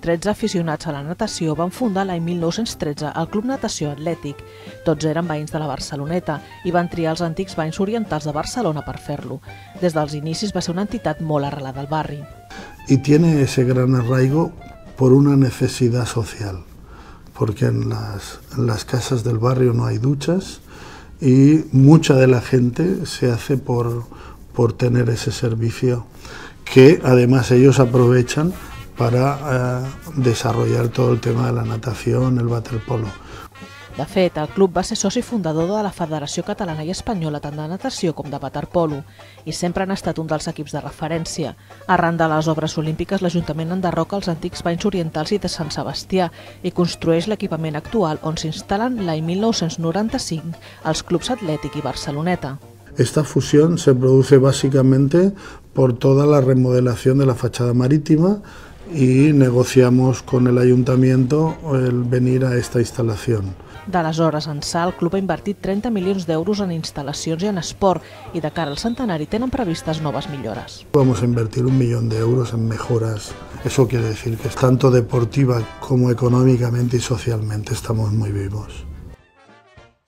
13 aficionats a la natació van fundar l'any 1913 el Club Natació Atlètic. Tots eren veïns de la Barceloneta i van triar els antics banys orientals de Barcelona per fer-lo. Des dels inicis va ser una entitat molt arrelada al barri. Y tiene ese gran arraigo por una necesidad social, porque en las casas del barrio no hay duchas y mucha de la gente se hace por tener ese servicio que además ellos aprovechan para desarrollar todo el tema de la natación, el waterpolo. De fet, el club va ser soci fundador de la Federació Catalana i Espanyola tant de natació com de waterpolo i sempre han estat un dels equips de referència. Arran de les obres olímpiques, l'Ajuntament enderroca els antics banys orientals i de Sant Sebastià i construeix l'equipament actual on s'instal·len l'any 1995 els clubs Atlètic i Barceloneta. Esta fusión se produce básicamente por toda la remodelación de la fachada marítima y negociamos con el ayuntamiento el venir a esta instalación. D'aleshores ençà, el club ha invertit 30 milions d'euros en instal·lacions i en esport i de cara al centenari tenen previstes noves millores. Vamos a invertir 1 millón de euros en mejoras. Eso quiere decir que tanto deportiva como económicamente y socialmente estamos muy vivos.